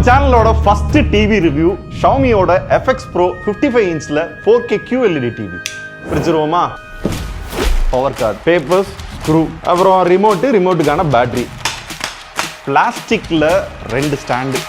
சேனலோட first TV review Xiaomiயோட FX Pro 55 இன்ச்ல 4K QLED டிவி. பிரிச்சுருவோமா? பவர் கார்டு, பேப்பர்ஸ், ஸ்க்ரூ, அப்புறம் ரிமோட்டுக்கான பேட்டரி, பிளாஸ்டிக்ல 2 ஸ்டாண்டு,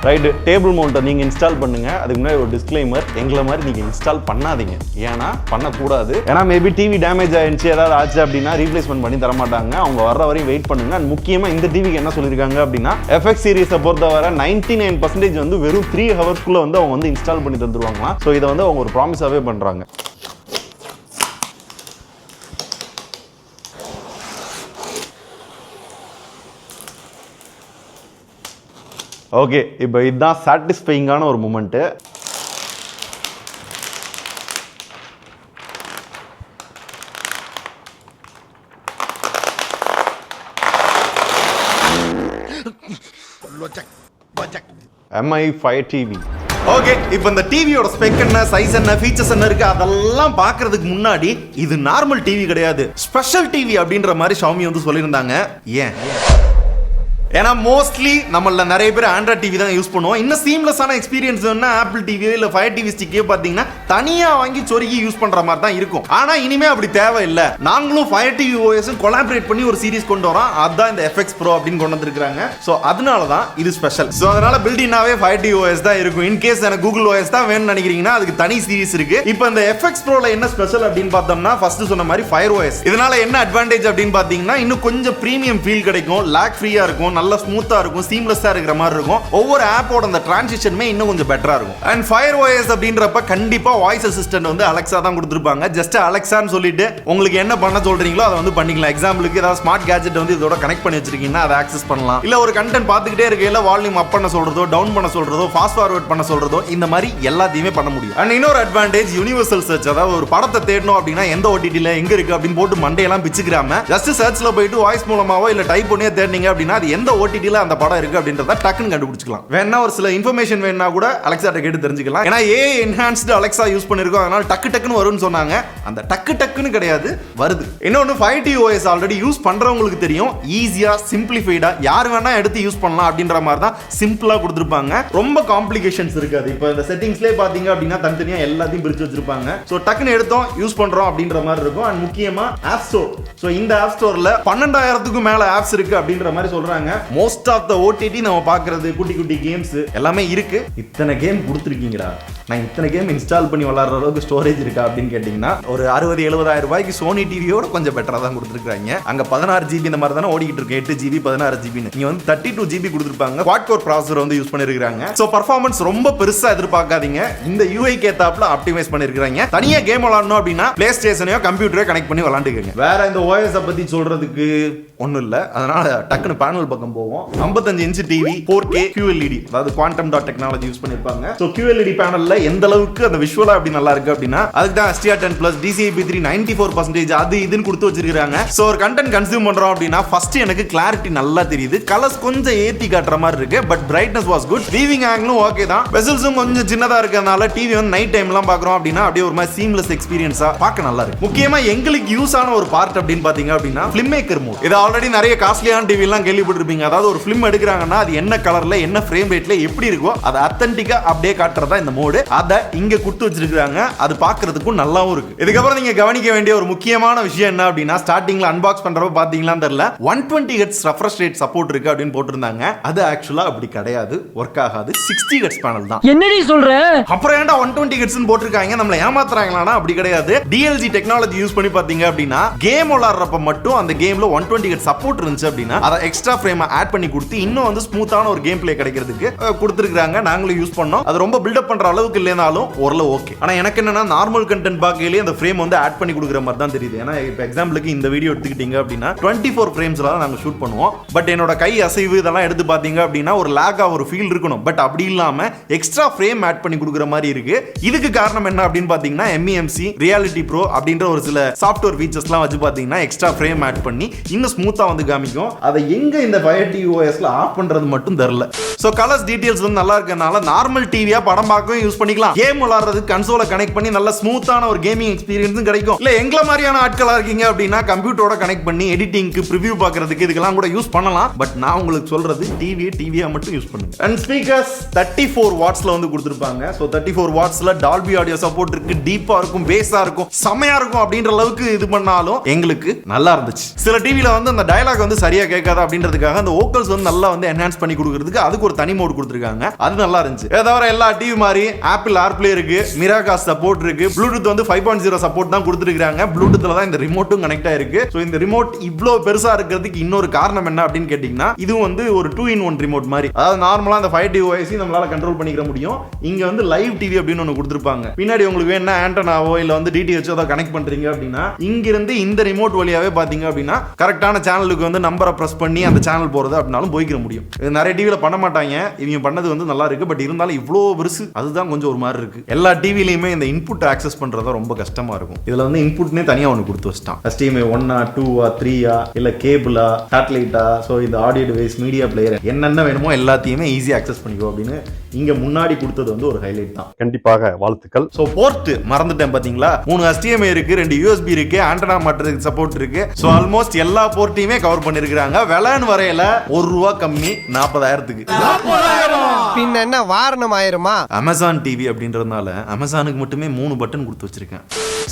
ரைட்டு. டேபிள் மவுண்ட்டை நீங்கள் இன்ஸ்டால் பண்ணுங்க. அதுக்கு முன்னாடி ஒரு டிஸ்க்ளைமர், எங்களை மாதிரி நீங்கள் இன்ஸ்டால் பண்ணாதீங்க. ஏன்னா பண்ணக்கூடாது. ஏன்னா மேபி டிவி டேமேஜ் ஆயிடுச்சு, ஏதாவது ஆச்சு அப்படின்னா ரீப்ளேஸ்மெண்ட் பண்ணி தரமாட்டாங்க. அவங்க வர்ற வரையும் வெயிட் பண்ணுங்க. அண்ட் முக்கியமாக இந்த டிவிக்கு என்ன சொல்லியிருக்காங்க அப்படின்னா, FX சீரிஸை பொறுத்தவரை 99% வந்து வெறும் 3 ஹவர்ஸ்க்குள்ள வந்து அவங்க வந்து இன்ஸ்டால் பண்ணி தந்துருவாங்களாம். ஸோ இதை வந்து அவங்க ஒரு ப்ராமிஸாகவே பண்ணுறாங்க. ஓகே, இப்போ இதுதான் சாட்டிஸ்ஃபைங்கான ஒரு மூமெண்ட்டு. Mi5 TV. ஓகே, இப்போ இந்த டிவியோட ஸ்பெக் என்ன, சைஸ் என்ன, ஃபீச்சர்ஸ் என்ன இருக்கு அதெல்லாம் பார்க்கறதுக்கு முன்னாடி இது நார்மல் டிவி கிடையாது, ஸ்பெஷல் டிவி அப்படின்ற மாதிரி Xiaomi வந்து சொல்லியிருந்தாங்க. ஏன்? ஏன்னா மோஸ்ட்லி நம்மள நிறைய பேர் ஆண்ட்ராய்ட் டிவி தான் யூஸ் பண்ணுவோம். இன்னும் சீம்லெஸ்ஸான எக்ஸ்பீரியன்ஸ் ஆப்பிள் டிவியோ இல்லை ஃபயர் டிவி ஸ்டிக்கையோ பார்த்தீங்கன்னா தனியாக வாங்கி சொருகி யூஸ் பண்ற மாதிரி தான் இருக்கும். ஆனா இனிமே அப்படி தேவையில்லை. நாங்களும் ஃபயர் டிவி ஓஎஸும் கொலாபரேட் பண்ணி ஒரு சீரிஸ் கொண்டு வரோம். அதுதான் இந்த FX Pro அப்படின்னு கொண்டு வந்திருக்காங்க. ஸோ அதனால தான் இது ஸ்பெஷல். ஸோ அதனால பில்டினாவே ஃபயர் டிவி ஓஎஸ் தான் இருக்கும். இன்கேஸ் எனக்கு கூகுள் ஓஎஸ் தான் வேணும்னு நினைக்கிறீங்கன்னா அதுக்கு தனி சீரிஸ் இருக்கு. இப்போ இந்த FX Proல என்ன ஸ்பெஷல் அப்படின்னு பார்த்தோம்னா, ஃபர்ஸ்ட் சொன்ன மாதிரி ஃபயர் ஓஎஸ். இதனால என்ன அட்வான்டேஜ் அப்படின்னு பார்த்தீங்கன்னா, இன்னும் கொஞ்சம் பிரீமியம் ஃபீல் கிடைக்கும், லாக் ஃப்ரீயா இருக்கும், நல்ல ஸ்மூத்தா இருக்கும், சீம்லெஸ்ஸா இருக்கிற மாதிரி இருக்கும். ஒவ்வொரு ஆப்போட அந்த டிரான்சிஷனுமே இன்னும் கொஞ்சம் பெட்டரா இருக்கும். அண்ட் ஃபயர் ஓஎஸ் அப்படின்றப்ப கண்டிப்பா வாய்ஸ் அசிஸ்டன்ட் வந்து அலெக்சா தான் கொடுத்திருப்பாங்க. ஜஸ்ட் அலெக்சான்னு சொல்லிட்டு உங்களுக்கு என்ன பண்ண சொல்றீங்களோ அதை வந்து பண்ணிக்கலாம். எக்ஸாம்பிளுக்கு ஏதாவது ஸ்மார்ட் கேஜெட் வந்து இதோட கனெக்ட் பண்ணி வச்சிருக்கீங்கன்னா அதை ஆக்சஸ் பண்ணலாம். இல்ல ஒரு கண்டென்ட் பார்த்துக்கிட்டே இருக்கையில வால்யூம் அப் பண்ண சொல்றதோ, டவுன் பண்ண சொல்றதோ, ஃபாஸ்ட் ஃபார்வர்ட் பண்ண சொல்றதோ, இந்த மாதிரி எல்லாத்தையுமே பண்ண முடியும். அண்ட் இன்னொரு அட்வான்டேஜ் யூனிவர்சல் சர்ச். அதாவது ஒரு படத்தை தேடணும் அப்படின்னா எந்த ஓடிடில எங்க இருக்கு அப்படின்னு போட்டு மண்டையெல்லாம் பிச்சுக்கிறாம ஜஸ்ட் சர்ச்ல போயிட்டு வாய்ஸ் மூலமாவோ இல்ல டைப் பண்ணியே தேடினீங்க அப்படின்னா அது எந்த ஓடிடில அந்த படம் இருக்கு அப்படின்றத டக்குன்னு கண்டுபிடிச்சுக்கலாம். வேணா ஒரு சில இன்ஃபர்மேஷன் வேணா கூட அலெக்சாட்ட கேட்டு தெரிஞ்சுக்கலாம். ஏன்னா AI என்ஹான்ஸ்டு அலெக்சா யூஸ் பண்ணிருக்கோம், அதனால டக்குன்னு வரும்னு சொன்னாங்க. அந்த டக்குன்னு கிடையாது, வருது. இன்னொன்னு 5T OS ஆல்ரெடி யூஸ் பண்றவங்களுக்கு தெரியும். ஈஸியா சிம்பிளிஃபைடா யார் வேணா எடுத்து யூஸ் பண்ணலாம் அப்படின்ற மாதிரி தான் சிம்பிளா கொடுத்திருப்பாங்க. ரொம்ப காம்ப்ளிகேஷன்ஸ் இருக்காது. இப்போ இந்த செட்டிங்ஸ்லயே பாத்தீங்க அப்படின்னா தனித்தனியா எல்லாத்தையும் பிரிச்சு வச்சிருப்பாங்க. சோ டக்குன்னு எடுத்தோம் யூஸ் பண்றோம் அப்படின்ற மாதிரி இருக்கும். அண்ட் முக்கியமா ஆப் ஸ்டோர். சோ இந்த ஆப் ஸ்டோர்ல 12,000க்கும் மேல ஆப்ஸ் இருக்கு அப்படின்ற மாதிரி சொல்றாங்க. மோஸ்ட் ஆஃப் த OTT நம்ம பார்க்கிறது குட்டி குட்டி கேம்ஸ் எல்லாமே இருக்கு. இத்தனை கேம் கொடுத்துருக்கீங்கடா, நான் இத்தனை கேம் இன்ஸ்டால் பண்ணி விளையாடுற அளவுக்கு ஸ்டோரேஜ் இருக்கா அப்படின்னு கேட்டீங்கன்னா ஒரு 60-70,000 ரூபாய்க்கு சோனி டிவியோட கொஞ்சம் பெட்டரா தான் கொடுத்துருக்காங்க. அங்க 16 GB இந்த மாதிரி தானே ஓடிக்கிட்டு இருக்கு, 8 GB 16 GB. நீங்க வந்து 32 GB கொடுத்துருப்பாங்க. குவாட் கோர் ப்ராசஸர் வந்து யூஸ் பண்ணிருக்காங்க. சோ பர்ஃபார்மன்ஸ் ரொம்ப பெருசா எதிர்பார்க்காதீங்க. இந்த UI கேத்தாப்ல ஆப்டிமைஸ் பண்ணிருக்காங்க. தனியா கேம் விளையாடணும் அப்படின்னா பிளே ஸ்டேஷனையோ கம்ப்யூட்டரோ கனெக்ட் பண்ணி விளையாண்டுக்கங்க. வேற இந்த OS பத்தி சொல்றதுக்கு ஒன்றும் இல்லை. அதனால டக்குன்னு பேனல் பக்கம் போவோம். 55 இன்ச் டிவி 4K QLED, அதாவது குவாண்டம் டாட் டெக்னாலஜி யூஸ் பண்ணிருப்பாங்க. ஸோ QLED பேனல்ல எந்த அளவுக்கு அந்த விஷுவலா அப்படி நல்லா இருக்கு அப்படின்னா அதுக்கு தான் STR10+ DCI-P3 94% அது இதுன்னு கொடுத்து வச்சிருக்காங்க. ஸோ ஒரு கண்டென்ட் கன்சியூம் பண்றோம் அப்படின்னா ஃபர்ஸ்ட் எனக்கு கிளாரிட்டி நல்லா தெரியுது. கலர்ஸ் கொஞ்சம் ஏத்தி காட்டுற மாதிரி இருக்கு, but brightness was good. Viewing ஆங்கிளும் ஓகே தான். பெசல்ஸும் கொஞ்சம் சின்னதா இருக்கிறதுனால டிவி வந்து நைட் டைம்லாம் பார்க்குறோம் அப்படின்னா அப்படியே ஒரு மாதிரி சீம்லெஸ் எக்ஸ்பீரியன்ஸா பார்க்க நல்லா இருக்கு. முக்கியமா எங்களுக்கு யூஸ் ஆன ஒரு பார்ட் அப்படின்னு பாத்தீங்க அப்படின்னா ஃபிலிம்மேக்கர் மோட். இது ஆல்ரெடி நிறைய காஸ்ட்லியான டிவி எல்லாம் கேள்விப்பட்டிருப்பீங்க. அதாவது ஒரு ஃபிலிம் எடுக்கிறாங்கன்னா அது என்ன கலர்ல என்ன ஃப்ரேம் ரேட்ல எப்படி இருக்கோ அதை அத்தன்டிக்கா அப்படியே காட்டுறதா இந்த மோடு. அதை இங்க கொடுத்து வச்சிருக்காங்க. அது பார்க்கிறதுக்கும் நல்லாவும் இருக்கு. இதுக்கப்புறம் நீங்க கவனிக்க வேண்டிய ஒரு முக்கியமான விஷயம் என்ன அப்படின்னா, ஸ்டார்டிங்ல அன்பாக்ஸ் பண்றப்ப பாத்தீங்களான்னு தெரியல 120 Hz ரெஃப்ரெஷ் ரேட் சப்போர்ட் இருக்கு அப்படின்னு போட்டிருந்தாங்க. அது ஆக்சுவலா அப்படி கிடையாது, ஒர்க் ஆகாது. 60 Hz பேனல் தான். என்னடி சொல்ற? அப்புறம் ஏன்டா 120 Hz போட்டிருக்காங்க, நம்மள ஏமாத்துறாங்களானா? அப்படி கிடையாது. DLG டெக்னாலஜி யூஸ் பண்ணி பாத்தீங்க அப்படின்னா கேம் விளையாடுறப்ப மட்டும் அந்த கேம்ல 120 Hz சப்போர்ட் இருந்துச்சு அப்படின்னா அதை எக்ஸ்ட்ரா ஃப்ரேம் ஆட் பண்ணி கொடுத்து இன்னும் வந்து ஸ்மூத்தான ஒரு கேம் பிளே கிடைக்கிறதுக்கு கொடுத்துருக்காங்க. நாங்களும் யூஸ் பண்ணோம். அது ரொம்ப பில்டப் பண்ற அளவுக்கு இல்லைனாலும் ஓரளவு ஓகே. ஆனா எனக்கு என்னன்னா நார்மல் கண்டென்ட் பார்க்கையிலே அந்த ஃப்ரேம் வந்து ஆட் பண்ணி கொடுக்குற மாதிரி தான் தெரியுது. ஏன்னா இப்போ எக்ஸாம்பிளுக்கு இந்த வீடியோ எடுத்துக்கிட்டீங்க அப்படின்னா 24 ஃப்ரேம்ஸ்ல தான் நாங்கள் ஷூட் பண்ணுவோம். பட் என்னோட கை அசைவு இதெல்லாம் எடுத்து பார்த்தீங்க அப்படின்னா ஒரு லேகா ஒரு ஃபீல் இருக்கணும். பட் அப்படி இல்லாம எக்ஸ்ட்ரா ஃப்ரேம் ஆட் பண்ணி கொடுக்குற மாதிரி இருக்கு. இதுக்கு காரணம் என்ன அப்படின்னு பார்த்தீங்கன்னா MEMC ரியாலிட்டி ப்ரோ அப்படின்ற ஒரு சில சாஃப்ட்வேர் ஃபீச்சர்ஸ்லாம் வச்சு பார்த்தீங்கன்னா எக்ஸ்ட்ரா ஃப்ரேம் ஆட் பண்ணி இன்னும் ஸ்மூத்தா வந்து காமிக்கும். அதை எங்க இந்த 5T OSல ஆஃப் பண்றது மட்டும் தெரியல. சோ கலர்ஸ் டீடைல்ஸ் வந்து நல்லா இருக்கனால நார்மல் டிவியா படம் பார்க்கவும் யூஸ் பண்ணிக்கலாம். கேம் விளையாடுறதுக்கு கன்சோலை கனெக்ட் பண்ணி நல்ல ஸ்மூத்தான ஒரு கேமிங் எக்ஸ்பீரியன்ஸும் கிடைக்கும். இல்ல எங்களை மாதிரியான ஆட்களா இருக்கீங்க அப்படின்னா கம்ப்யூட்டரோட கனெக்ட் பண்ணி எடிட்டிங்க்கு ப்ரிவியூ பார்க்கறதுக்கு இதுக்கெல்லாம் கூட யூஸ் பண்ணலாம். பட் நான் உங்களுக்கு சொல்றது டிவியா மட்டும் யூஸ் பண்ணுங்க. அண்ட் ஸ்பீக்கர்ஸ் 34 வாட்ஸ்ல வந்து கொடுத்திருப்பாங்க. சோ 34 வாட்ஸ்ல டால்பி ஆடியோ சப்போர்ட் இருக்கு. டீப்பா இருக்கும், பேஸா இருக்கும், செமையா இருக்கும் அப்படின்ற அளவுக்கு இது பண்ணாலும் எங்களுக்கு நல்லா இருந்துச்சு. சில டிவில வந்து அந்த டயலாக் வந்து சரியா கேட்காது அப்படின்றதுக்காக அந்த வோக்கல்ஸ் வந்து நல்லா வந்து என்ஹான்ஸ் பண்ணி கொடுக்கிறதுக்கு அதுக்கு ஒரு தனி மோட் கொடுத்திருக்காங்க. அது நல்லா இருந்துச்சு. தவிர எல்லா டிவி மாதிரி ஆப்பிள் AirPlay இருக்கு, Miracast சப்போர்ட் இருக்கு, ப்ளூடூத் வந்து 5.0 சப்போர்ட் தான் கொடுத்திருக்காங்க. ப்ளூடூத்ல தான் இந்த ரிமோட்டும் கனெக்ட் ஆயிருக்கு. சோ இந்த ரிமோட் இவ்ளோ பெருசா இருக்கிறதுக்கு இன்னொரு காரணம் என்ன அப்படின்னு கேட்டீங்கன்னா இது வந்து ஒரு 2-in-1 ரிமோட் மாதிரி. அதாவது நார்மலா அந்த 5T OS நம்மளால கண்ட்ரோல் பண்ணிக்க முடியும். இங்க வந்து லைவ் டிவி அப்படின்னு ஒன்னு கொடுத்திருப்பாங்க. பின்னாடி உங்களுக்கு வேணா ஆண்டனாவோ இல்ல வந்து DTH ஏதோ கனெக்ட் பண்றீங்க அப்படின்னா இங்க இருந்து இந்த ரிமோட் வழியாவே பாத்தீங்க அப்படின்னா கரெக்டான சேனலுக்கு வந்து நம்பரை பிரஸ் பண்ணி அந்த சேனல் போறது அப்படினாலும் போய்க்கிற முடியும். இது நிறைய டிவில பண்ண மாட்டாங்க. இவங்க பண்ணது வந்து நல்லா இருக்கு. பட் இருந்தாலும் இவ்ளோ பெருசு அதுதான் கொஞ்சம் ஒரு மாதிரி இருக்கு. எல்லா டிவிலயுமே இந்த இன்புட் ஆக்சஸ் பண்றது ரொம்ப கஷ்டமா இருக்கும். இதுல வந்து இன்புட்னே தனியா ஒன்னு கொடுத்து வச்சிட்டான். HDMI 1 2 3 இல்ல கேபிளா சேட்டலைட்டா சோ இந்த ஆடியோ டிவைஸ் மீடியா பிளேயர் என்னென்ன வேணுமோ எல்லாத்தையுமே ஈஸியா அக்சஸ் பண்ணிக்கோ அப்படின்னு இங்க முன்னாடி கொடுத்தது வந்து ஒரு ஹைலைட் தான். கண்டிப்பாக வாழ்த்துக்கள். சோ போர்ட் மறந்துட்டேன் பாத்தீங்களா, 3 HDMI இருக்கு, 2 USB இருக்கு, ஆண்டனா மாட்டுறதுக்கு சப்போர்ட் இருக்கு. சோ ஆல்மோஸ்ட் எல்லா போர்ட்டையுமே கவர் பண்ணிருக்காங்க. விலைன்னு வரையில ₹1 கம்மி 40,000க்கு. பின்ன என்ன வாரணம் ஆயிருமா? அமேசான் டிவி அப்படின்றதுனால அமேசானுக்கு மட்டுமே 3 பட்டன் கொடுத்து வச்சிருக்கேன்.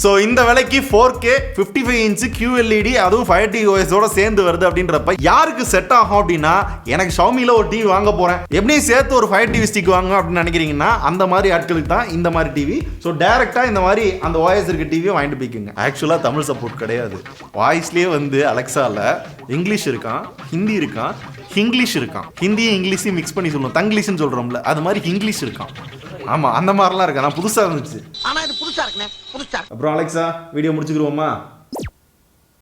சோ இந்த விலைக்கு 4K 55 இன்ச் QLED அதுவும் 5T OS ஓட சேர்ந்து வருது அப்படின்றப்ப யாருக்கு செட் ஆகும் அப்படின்னா எனக்கு Xiaomiல ஒரு டிவி வாங்க போறேன், எப்படி சேர்த்து ஒரு 5 TV ஸ்டிக் வாங்க அப்படின்னு நினைக்கிறீங்கன்னா அந்த மாதிரி ஆட்களுக்கு தான் இந்த மாதிரி டிவி. ஸோ டைரக்டா இந்த மாதிரி அந்த வாய்ஸ் இருக்க டிவியை வாங்கிட்டு போய்க்குங்க. ஆக்சுவலா தமிழ் சப்போர்ட் கிடையாது. வாய்ஸ்லயே வந்து அலெக்சால இங்கிலீஷ் இருக்கான், ஹிந்தி இருக்கான், இங்கிலீஷ் இருக்கான். ஹிந்தியும் இங்கிலீஷையும் மிக்ஸ் பண்ணி சொல்லணும், தங்கிலீஷ்னு சொல்றோம்ல அது மாதிரி இங்கிலீஷ் இருக்கான். ஆமா அந்த மாதிரிலாம் இருக்கா. நான் புதுசா இருந்துச்சு. ஆனா இது புதுசா இருக்குனே, புதுசா. அப்புறம் அலெக்சா வீடியோ முடிச்சுக்கிருவோமா?